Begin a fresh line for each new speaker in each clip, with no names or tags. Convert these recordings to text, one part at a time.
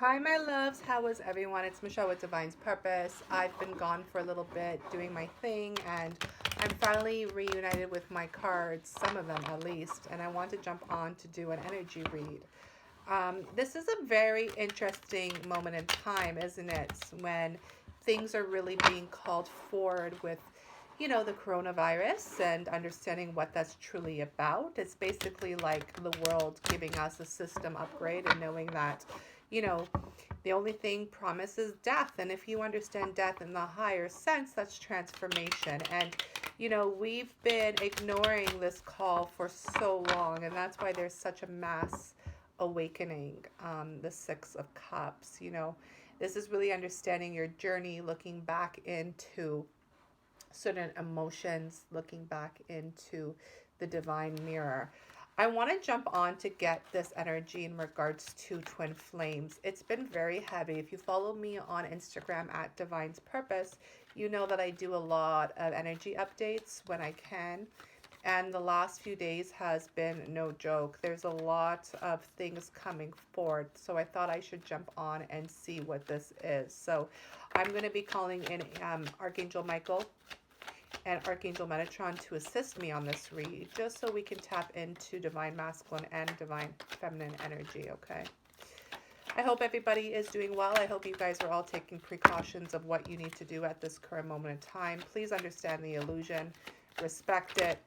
Hi, my loves. How is everyone? It's Michelle with Divine's Purpose. I've been gone for a little bit doing my thing, and I'm finally reunited with my cards, some of them at least, and I want to jump on to do an energy read. This is a very interesting moment in time, isn't it? When things are really being called forward with, the coronavirus and understanding what that's truly about. It's basically like the world giving us a system upgrade and knowing that, you know, the only thing promised is death. And if you understand death in the higher sense, that's transformation. And, we've been ignoring this call for so long, and that's why there's such a mass awakening. The Six of Cups, this is really understanding your journey, looking back into certain emotions, looking back into the divine mirror. I want to jump on to get this energy in regards to twin flames. It's been very heavy. If you follow me on Instagram at Divine's Purpose, you know that I do a lot of energy updates when I can. And the last few days has been no joke. There's a lot of things coming forward. So I thought I should jump on and see what this is. So I'm going to be calling in Archangel Michael and Archangel Metatron to assist me on this read, just so we can tap into divine masculine and divine feminine energy, okay? I hope everybody is doing well. I hope you guys are all taking precautions of what you need to do at this current moment in time. Please understand the illusion, respect it,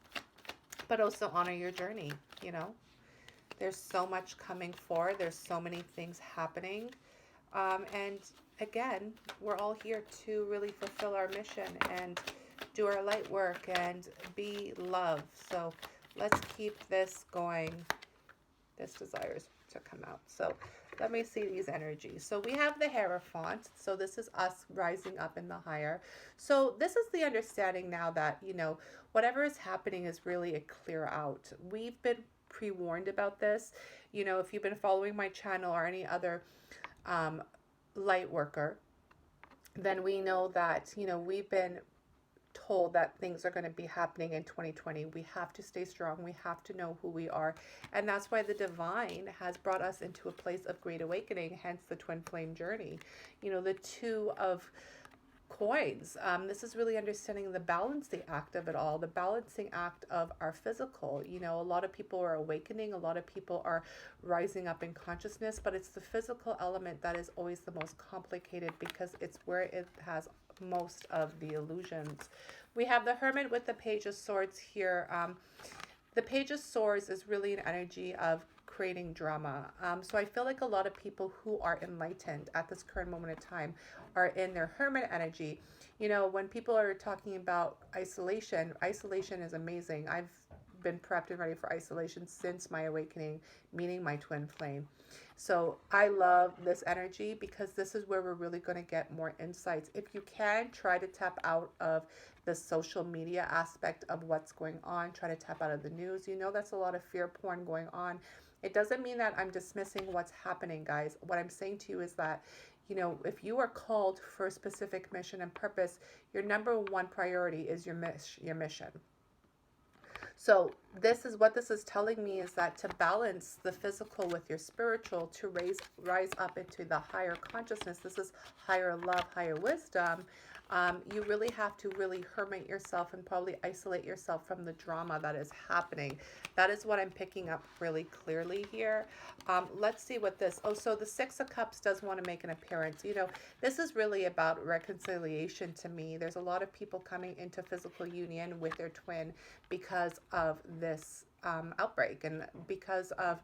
but also honor your journey. There's so much coming forward. There's so many things happening. And again, we're all here to really fulfill our mission and do our light work and be love. So let's keep this going. This desires to come out. So let me see these energies. So we have the Hierophant. So this is us rising up in the higher. So this is the understanding now that, whatever is happening is really a clear out. We've been pre-warned about this. If you've been following my channel or any other light worker, then we know that, we've been told that things are going to be happening in 2020. We have to stay strong. We have to know who we are. And that's why the divine has brought us into a place of great awakening, hence the twin flame journey. The two of coins. This is really understanding the balancing act of it all, the balancing act of our physical. A lot of people are awakening, a lot of people are rising up in consciousness, but it's the physical element that is always the most complicated because it's where it has most of the illusions. We have the Hermit with the Page of Swords here. The Page of Swords is really an energy of creating drama. So I feel like a lot of people who are enlightened at this current moment in time are in their hermit energy. When people are talking about isolation is amazing. I've been prepped and ready for isolation since my awakening, meeting my twin flame. So I love this energy because this is where we're really going to get more insights. If you can, try to tap out of the social media aspect of what's going on. Try to tap out of the news. That's a lot of fear porn going on. It doesn't mean that I'm dismissing what's happening, guys. What I'm saying to you is that, if you are called for a specific mission and purpose, your number one priority is your mission. So this is what this is telling me, is that to balance the physical with your spiritual, to rise up into the higher consciousness, this is higher love, higher wisdom. You really have to really hermit yourself and probably isolate yourself from the drama that is happening. That is what I'm picking up really clearly here. Let's see what this, so the Six of Cups does want to make an appearance. This is really about reconciliation to me. There's a lot of people coming into physical union with their twin because of this outbreak and because of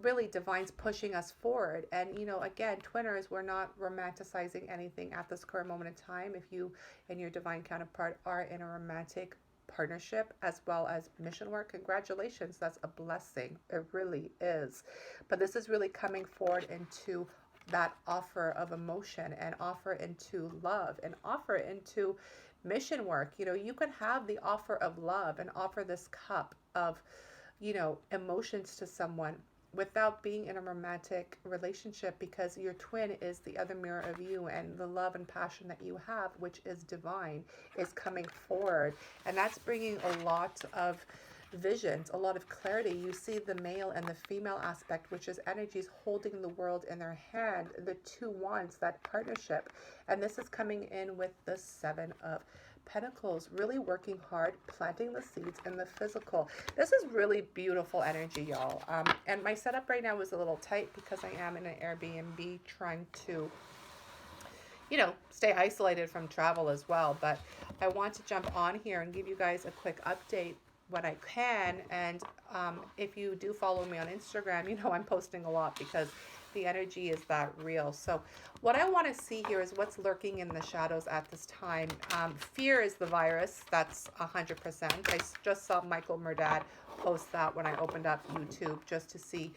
really divine's pushing us forward. And again, twinners, we're not romanticizing anything at this current moment in time. If you and your divine counterpart are in a romantic partnership as well as mission work, congratulations, that's a blessing. It really is. But this is really coming forward into that offer of emotion and offer into love and offer into mission work. You can have the offer of love and offer this cup of emotions to someone without being in a romantic relationship, because your twin is the other mirror of you, and the love and passion that you have, which is divine, is coming forward. And that's bringing a lot of visions, a lot of clarity. You see the male and the female aspect, which is energies holding the world in their hand, the two wands, that partnership. And this is coming in with the Seven of Pentacles, really working hard, planting the seeds in the physical. This is really beautiful energy, y'all. And my setup right now is a little tight because I am in an Airbnb trying to, you know, stay isolated from travel as well. But I want to jump on here and give you guys a quick update when I can. And if you do follow me on Instagram, you know I'm posting a lot because the energy is that real. So what I want to see here is what's lurking in the shadows at this time. Fear is the virus. That's 100%. I just saw Michael Murdad post that when I opened up YouTube just to see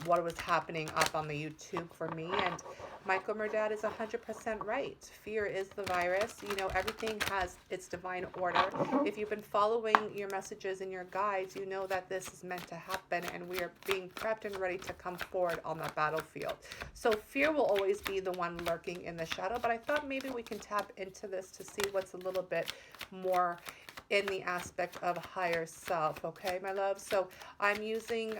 what was happening up on the YouTube for me. And Michael Murdad is 100% right. Fear is the virus. You know, everything has its divine order. If you've been following your messages and your guides, you know that this is meant to happen and we are being prepped and ready to come forward on that battlefield. So fear will always be the one lurking in the shadow, but I thought maybe we can tap into this to see what's a little bit more in the aspect of higher self. Okay, my love? So I'm using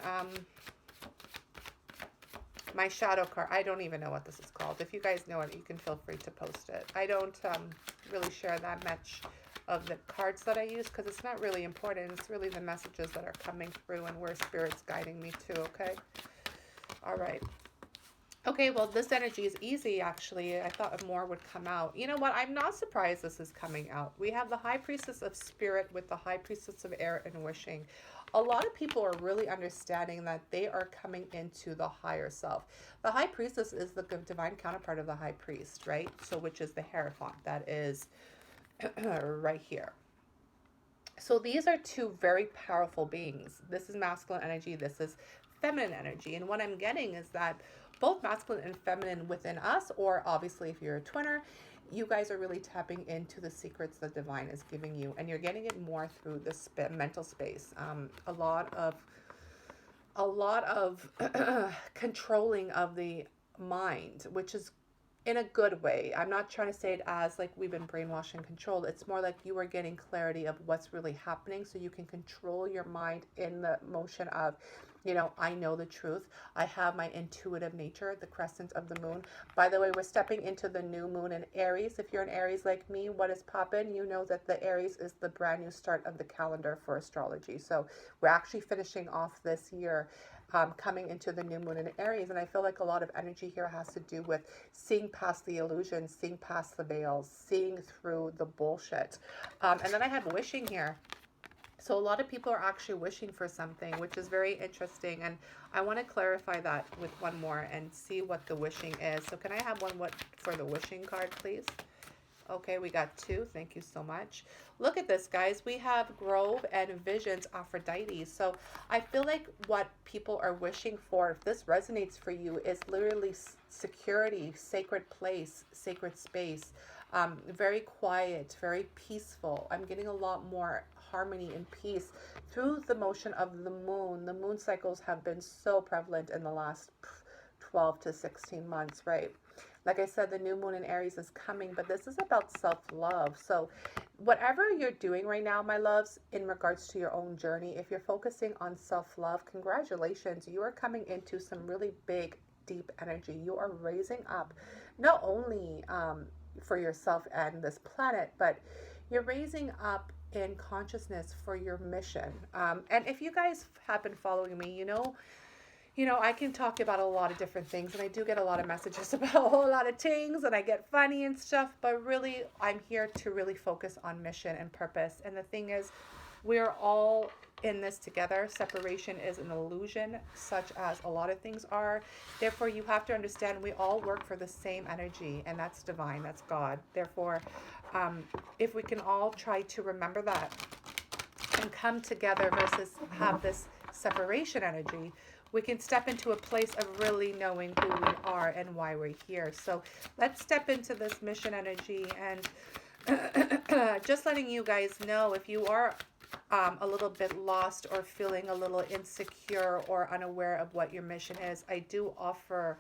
my shadow card. I don't even know what this is called. If you guys know it, you can feel free to post it. I don't really share that much of the cards that I use because it's not really important. It's really the messages that are coming through and where Spirit's guiding me to, okay? All right. Okay, well, this energy is easy, actually. I thought more would come out. You know what? I'm not surprised this is coming out. We have the High Priestess of Spirit with the High Priestess of Air and Wishing. A lot of people are really understanding that they are coming into the higher self. The High Priestess is the divine counterpart of the High Priest, right? So which is the Hierophant. That is right here. So these are two very powerful beings. This is masculine energy. This is feminine energy. And what I'm getting is that both masculine and feminine within us, or obviously if you're a twinner, you guys are really tapping into the secrets the divine is giving you, and you're getting it more through the mental space. A lot of controlling of the mind, which is in a good way. I'm not trying to say it as like we've been brainwashed and controlled. It's more like you are getting clarity of what's really happening so you can control your mind in the motion of, you know, I know the truth. I have my intuitive nature, the crescent of the moon. By the way, we're stepping into the new moon in Aries. If you're in Aries like me, what is poppin'? You know that the Aries is the brand new start of the calendar for astrology. So we're actually finishing off this year, coming into the new moon in Aries. And I feel like a lot of energy here has to do with seeing past the illusions, seeing past the veils, seeing through the bullshit. And then I have wishing here. So a lot of people are actually wishing for something, which is very interesting. And I want to clarify that with one more and see what the wishing is. So can I have one for the wishing card, please? Okay, we got two. Thank you so much. Look at this, guys. We have Grove and Visions, Aphrodite. So I feel like what people are wishing for, if this resonates for you, is literally security, sacred place, sacred space. Very quiet, very peaceful. I'm getting a lot more harmony and peace through the motion of the moon. The moon cycles have been so prevalent in the last 12 to 16 months, right? Like I said, the new moon in Aries is coming, but this is about self-love. So whatever you're doing right now, my loves, in regards to your own journey, if you're focusing on self-love, congratulations. You are coming into some really big, deep energy. You are raising up not only for yourself and this planet, but you're raising up in consciousness for your mission. And if you guys have been following me, you know, I can talk about a lot of different things, and I do get a lot of messages about a whole lot of things, and I get funny and stuff, but really, I'm here to really focus on mission and purpose. And the thing is, we're all in this together. Separation is an illusion, such as a lot of things are. Therefore, you have to understand we all work for the same energy, and that's divine, that's God. Therefore, if we can all try to remember that and come together versus have this separation energy, we can step into a place of really knowing who we are and why we're here. So let's step into this mission energy, and just letting you guys know, if you are a little bit lost or feeling a little insecure or unaware of what your mission is, I do offer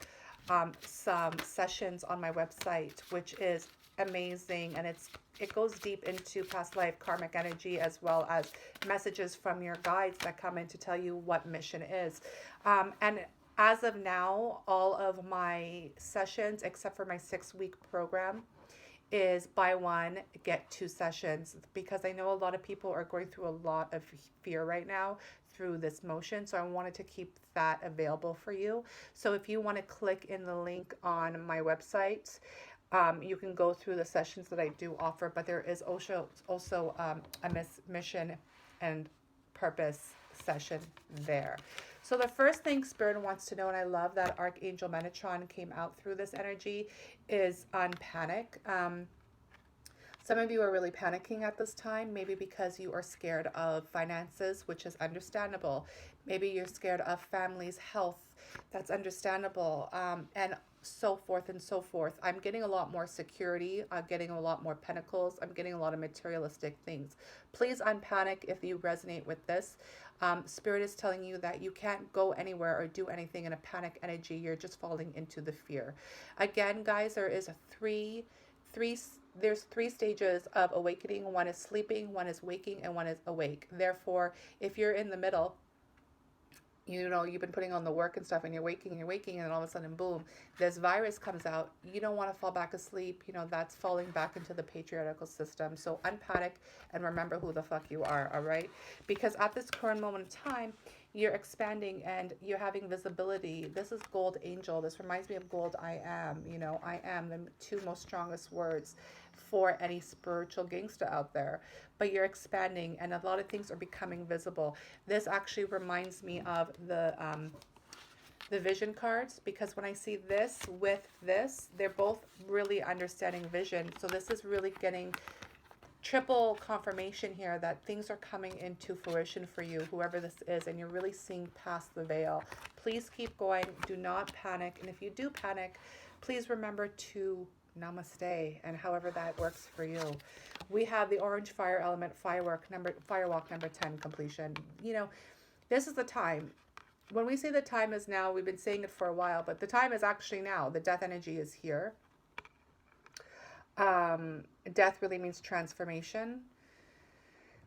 some sessions on my website, which is amazing, and it goes deep into past life karmic energy, as well as messages from your guides that come in to tell you what mission is. And as of now, all of my sessions, except for my 6-week program, is buy one, get 2 sessions, because I know a lot of people are going through a lot of fear right now through this motion. So I wanted to keep that available for you. So if you want to click in the link on my website, you can go through the sessions that I do offer, but there is also a mission and purpose session there. So the first thing Spirit wants to know, and I love that Archangel Metatron came out through this energy, is unpanic. Some of you are really panicking at this time, maybe because you are scared of finances, which is understandable. Maybe you're scared of family's health. That's understandable. And so forth and so forth. I'm getting a lot more security. I'm getting a lot more pentacles. I'm getting a lot of materialistic things. Please unpanic if you resonate with this. Spirit is telling you that you can't go anywhere or do anything in a panic energy. You're just falling into the fear. Again, guys, there's 3 stages of awakening. One is sleeping, one is waking, and one is awake. Therefore, if you're in the middle, you know, you've been putting on the work and stuff, and you're waking, and then all of a sudden, boom, this virus comes out. You don't want to fall back asleep. You know, that's falling back into the patriarchal system. So unpanic and remember who the fuck you are, all right? Because at this current moment in time, you're expanding and you're having visibility. This is gold angel. This reminds me of gold I am. You know, I am the 2 most strongest words for any spiritual gangster out there. But you're expanding and a lot of things are becoming visible. This actually reminds me of the vision cards, because when I see this with this, they're both really understanding vision. So this is really getting triple confirmation here that things are coming into fruition for you, whoever this is, and you're really seeing past the veil. Please keep going. Do not panic. And if you do panic, please remember to namaste, and however that works for you. We have the orange fire element firewalk number 10 completion. You know, this is the time. When we say the time is now, we've been saying it for a while, but the time is actually now. The death energy is here. Death really means transformation.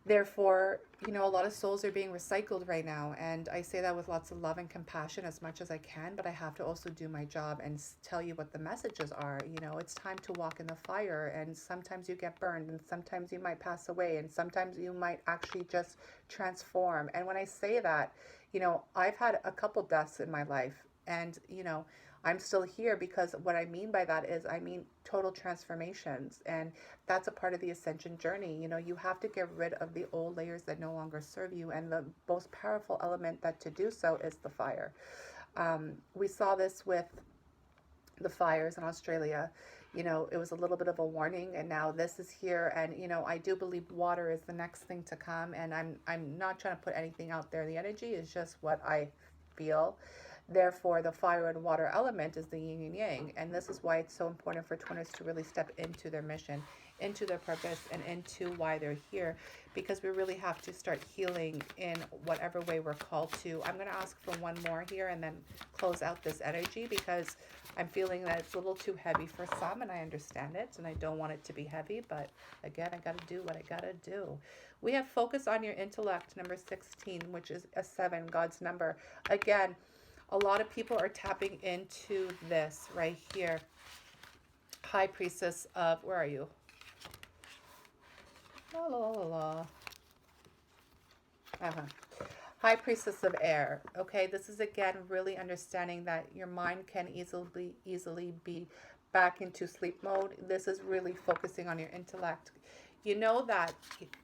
Therefore, you know, a lot of souls are being recycled right now. And I say that with lots of love and compassion as much as I can, but I have to also do my job and tell you what the messages are. You know, it's time to walk in the fire, and sometimes you get burned, and sometimes you might pass away, and sometimes you might actually just transform. And when I say that, you know, I've had a couple deaths in my life, and, you know, I'm still here because what I mean by that is I mean total transformations, and that's a part of the ascension journey. You know, you have to get rid of the old layers that no longer serve you, and the most powerful element that to do so is the fire. We saw this with the fires in Australia. You know, it was a little bit of a warning, and now this is here. And, you know, I do believe water is the next thing to come, and I'm not trying to put anything out there. The energy is just what I feel. Therefore, the fire and water element is the yin and yang. And this is why it's so important for twinners to really step into their mission, into their purpose, and into why they're here. Because we really have to start healing in whatever way we're called to. I'm going to ask for one more here and then close out this energy, because I'm feeling that it's a little too heavy for some, and I understand it, and I don't want it to be heavy. But again, I got to do what I got to do. We have focus on your intellect, number 16, which is a 7, God's number. Again, a lot of people are tapping into this right here. High Priestess of, where are you? La, la, la, la. High Priestess of Air. Okay, this is again really understanding that your mind can easily be back into sleep mode. This is really focusing on your intellect. You know that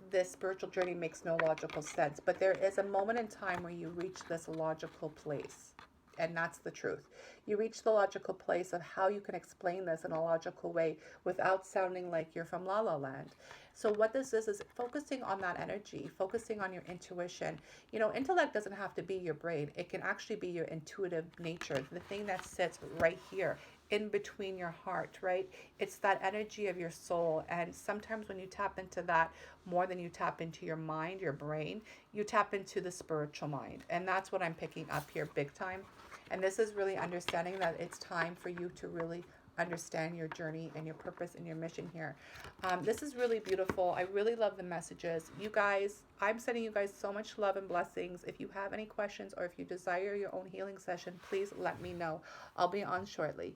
this spiritual journey makes no logical sense, but there is a moment in time where you reach this logical place. And that's the truth. You reach the logical place of how you can explain this in a logical way without sounding like you're from La La Land. So what this is focusing on that energy, focusing on your intuition. You know, intellect doesn't have to be your brain. It can actually be your intuitive nature, the thing that sits right here in between your heart, right? It's that energy of your soul. And sometimes when you tap into that more than you tap into your mind, your brain, you tap into the spiritual mind. And that's what I'm picking up here big time. And this is really understanding that it's time for you to really understand your journey and your purpose and your mission here. This is really beautiful. I really love the messages. You guys, I'm sending you guys so much love and blessings. If you have any questions or if you desire your own healing session, please let me know. I'll be on shortly.